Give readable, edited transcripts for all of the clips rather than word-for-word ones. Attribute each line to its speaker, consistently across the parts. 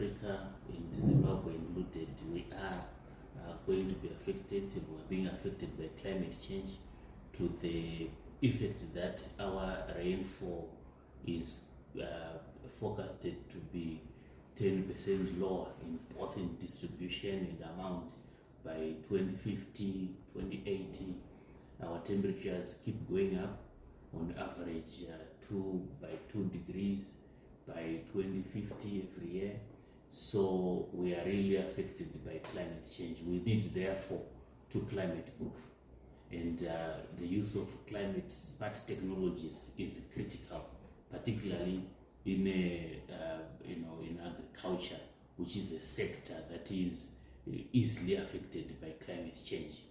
Speaker 1: Africa, in Zimbabwe included, we are going to be affected, we are being affected by climate change to the effect that our rainfall is forecasted to be 10% lower in both in distribution and amount by 2050, 2080. Our temperatures keep going up on average by 2 degrees by 2050 every year. So we are really affected by climate change. We need therefore to climate proof, and the use of climate smart technologies is critical, particularly in in agriculture, which is a sector that is easily affected by climate change.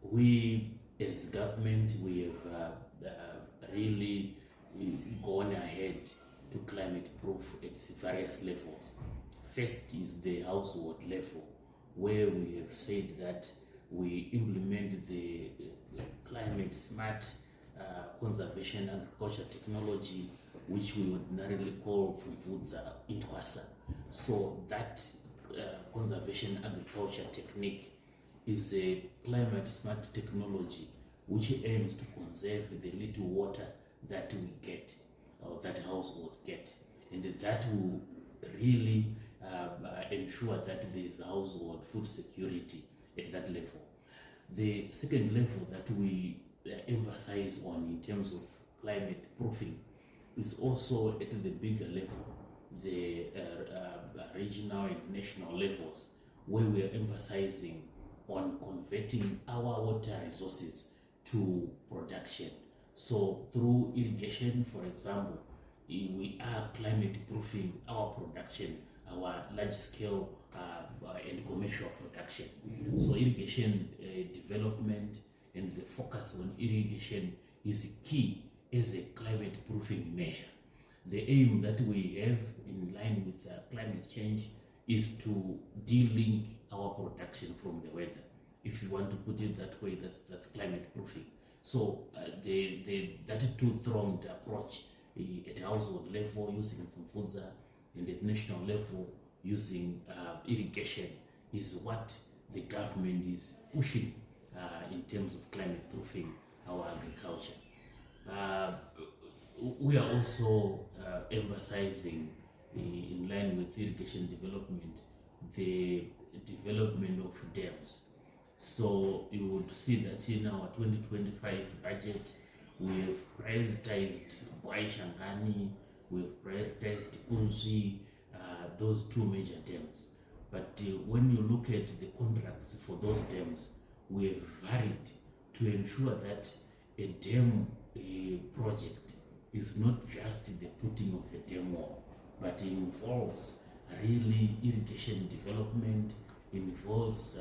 Speaker 1: We as government, we have really gone ahead to climate proof at various levels. First is the household level, where we have said that we implement the climate smart conservation agriculture technology, which we ordinarily call Pfumvudza, Intwasa. So that conservation agriculture technique is a climate smart technology which aims to conserve the little water that we get, or that households get, and that will really ensure that there is household food security at that level. The second level that we emphasize on in terms of climate proofing is also at the bigger level, the regional and national levels, where we are emphasizing on converting our water resources to production. So through irrigation, for example, we are climate proofing our production, our large scale and commercial production. So irrigation development and the focus on irrigation is key as a climate proofing measure. The aim that we have in line with climate change is to de-link our production from the weather. If you want to put it that way, that's climate proofing. So that two-pronged approach at household level using Pfumvudza and at national level using irrigation is what the government is pushing in terms of climate proofing our agriculture. We are also emphasizing, in line with irrigation development, the development of dams. So you would see that in our 2025 budget, we have prioritized Shangani, we have prioritized Kunzi, those two major dams. But when you look at the contracts for those dams, we have varied to ensure that a dam project is not just the putting of the dam wall, but it involves really irrigation development, involves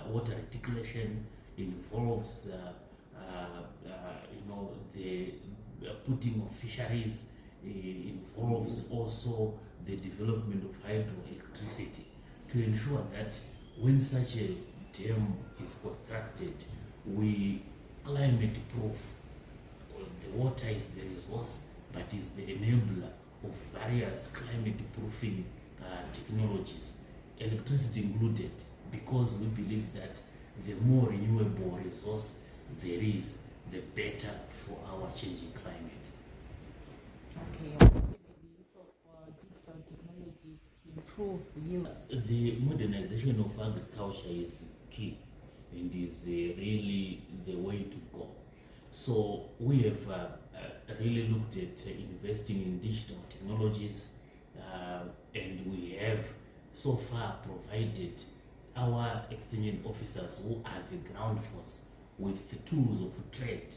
Speaker 1: water reticulation, involves the putting of fisheries, involves also the development of hydroelectricity to ensure that when such a dam is constructed, we climate proof. The water is the resource, but is the enabler of various climate proofing technologies, electricity included, because we believe that the more renewable resource there is, the better for our changing climate.
Speaker 2: Okay, what are the use of digital technologies to improve yield?
Speaker 1: The modernization of agriculture is key and is really the way to go. So we have really looked at investing in digital technologies, and we have so far provided our extension officers, who are the ground force, with the tools of trade,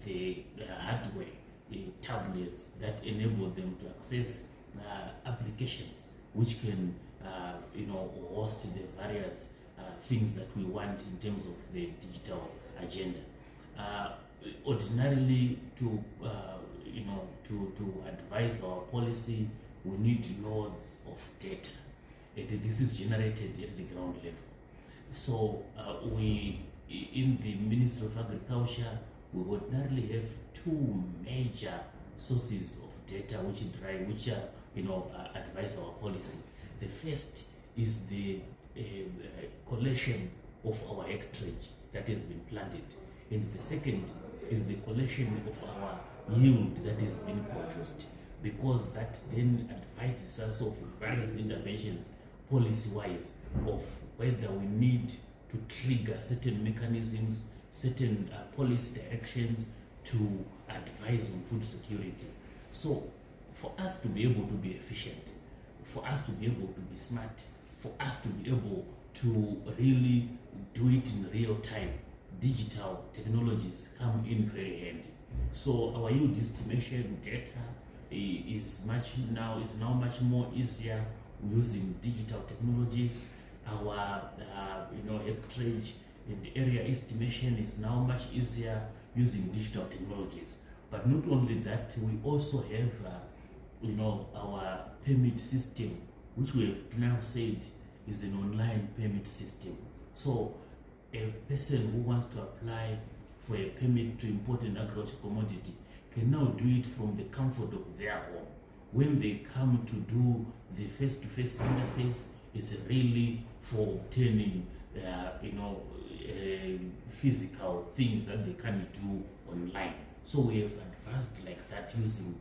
Speaker 1: the hardware, the tablets that enable them to access applications which can host the various things that we want in terms of the digital agenda. Ordinarily, to advise our policy, we need loads of data, and this is generated at the ground level. So we, in the Ministry of Agriculture, we ordinarily have two major sources of data which advise our policy. The first is the collection of our hectarage that has been planted, and the second is the collection of our yield that has been produced, because that then advises us of various interventions policy-wise of whether we need to trigger certain mechanisms, certain policy directions to advise on food security. So for us to be able to be efficient, for us to be able to be smart, for us to be able to really do it in real time, digital technologies come in very handy. So our yield estimation data is now much more easier using digital technologies. Our hectarage and area estimation is now much easier using digital technologies. But not only that, we also have our permit system, which we have now said is an online permit system. So a person who wants to apply for a permit to import an agricultural commodity can now do it from the comfort of their home. When they come to do the face-to-face interface, it's really for obtaining physical things that they can't do online. So we have advanced like that using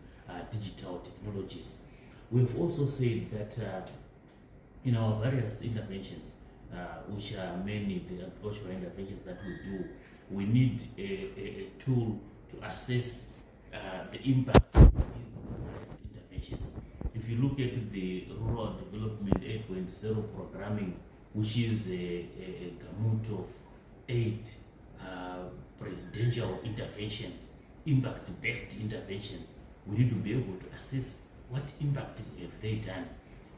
Speaker 1: digital technologies. We've also said that in our various interventions, which are mainly the agricultural interventions that we do, we need a tool to assess the impact of these various interventions. If you look at the Rural Development 8.0 programming, which is a gamut of 8 presidential interventions, impact-based interventions, we need to be able to assess what impact have they done.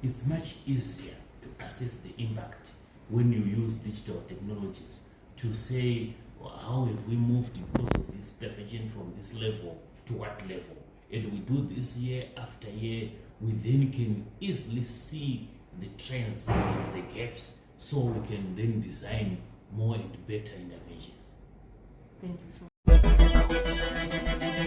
Speaker 1: It's much easier to assess the impact when you use digital technologies to say, well, how have we moved because of this intervention from this level to what level? And we do this year after year. We then can easily see the trends and the gaps, so we can then design more and better interventions.
Speaker 2: Thank you so much.